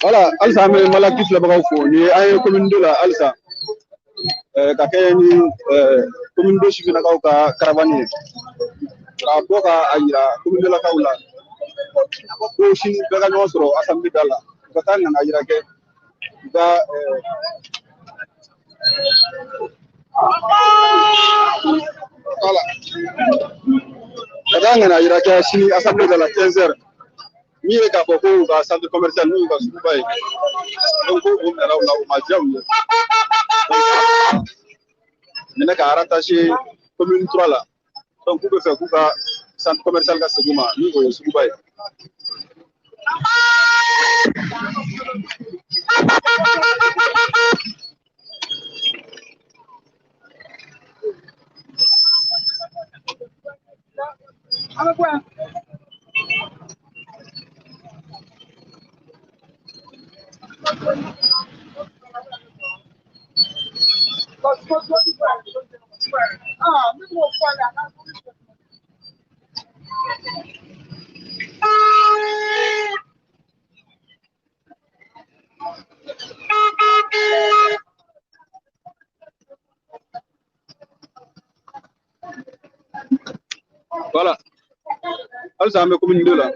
Voilà, Alsa me malaki la bagaw fo ni ay commune de la Alsa ka kayni commune de Chifina ka caravane ka boka ayira commune de la Kaula ko shin daga no soro assemblée dala ko tan na ayira ke ga voilà kadanga na ayira ke shin assemblée dala 15h ni ka boko ga centre commercial ni ga Subai donc ko na la ma jawu mena ka rattaché commune 3 là donc ku be fe ku ka centre commercial ga Seguma ni ko Subai voilà Alsa me commune 2 là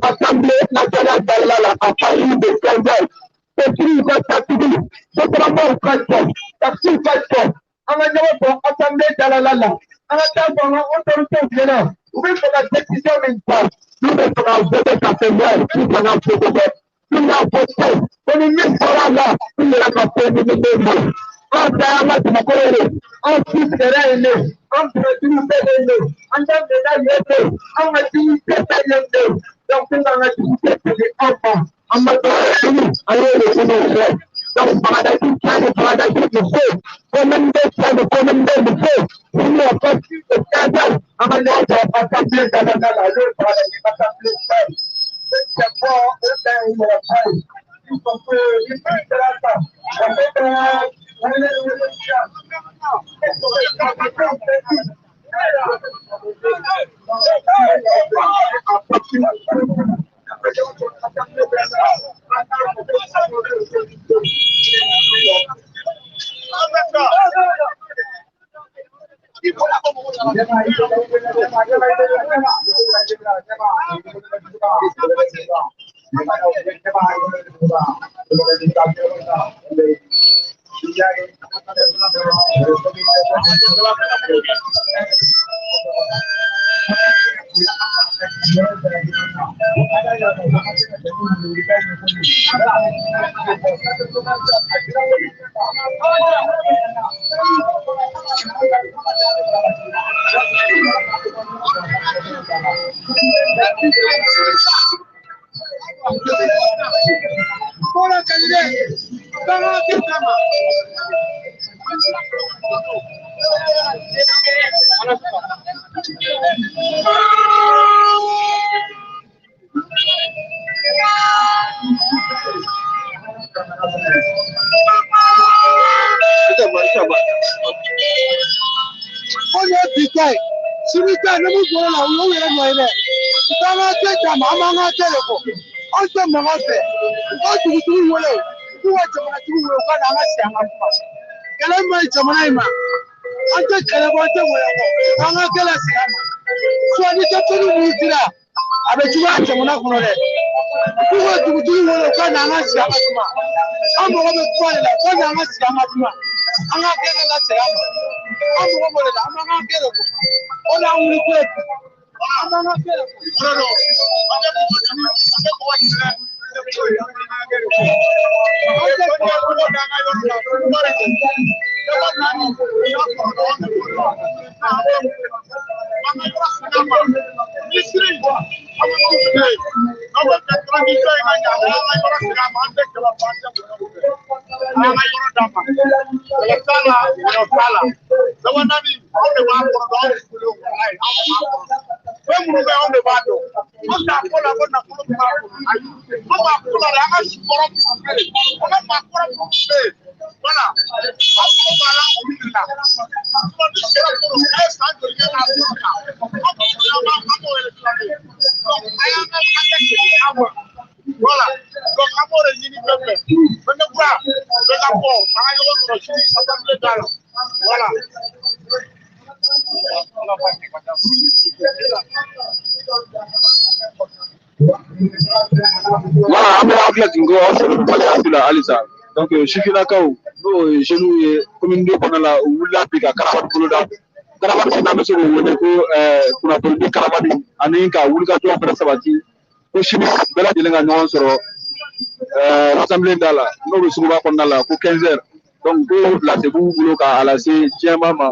Assemblée nationale d'Alala à Paris de 15h. C'est qui va s'activer? Ce sera mon passeport. Taxi passeport. On a pour Assemblée d'Alala. On a fait pour l'autorité violente. Vous pouvez faire la décision d'une part. Nous mettons en voter sa femelle. Nous allons proposer. Nous allons poster. On est mis sur la là. Nous allons faire des mots. On va la on pousse les règles, on produit les règles, on donne des règles, on va dire des règles. Donc, c'est dans l'activité pour les enfants. On va dire, allez, les gens, donc, par la suite, par la suite, le feu, commander le feu, on va pas plus de 15 ans, on va dire, on va s'appeler dans la rue, par la suite, on va s'appeler le feu. C'est bon, il y a la faille. Il faut que les feux de la table. En fait, donc sifinakaw no jeunes ye commune de kɔnɔ la u wulila bi ka karabani boloda karabani n'a bɛ se k'o wele ko kunnafoni di karabani ani ka wulikajɔ fɛnɛ sabati ko sini bɛɛ lajɛlen ka ɲɔgɔn sɔrɔ assemblée da la n'o bɛ suguba kɔnɔna la ko 15h donc ko lase b'u bolo ka a lase diɲɛma ma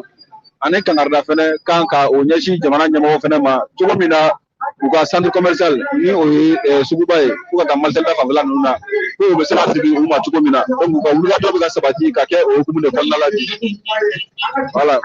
ani kangarida fɛnɛ kan ka o ɲɛsin jamana ɲɛmɔgɔ fɛnɛ ma cogo min na u ka centre commercial ni o ye suguba ye fo ka taa Marcel da fanfɛla ninnu na ko u bɛ se ka sigi u ma cogo min na donc u ka wulikajɔ bɛ ka sabati ka kɛ o hukumu de kɔnɔna la bi voilà.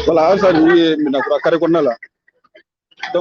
Voilà, halisa nin ye Minakura carré kɔnɔna la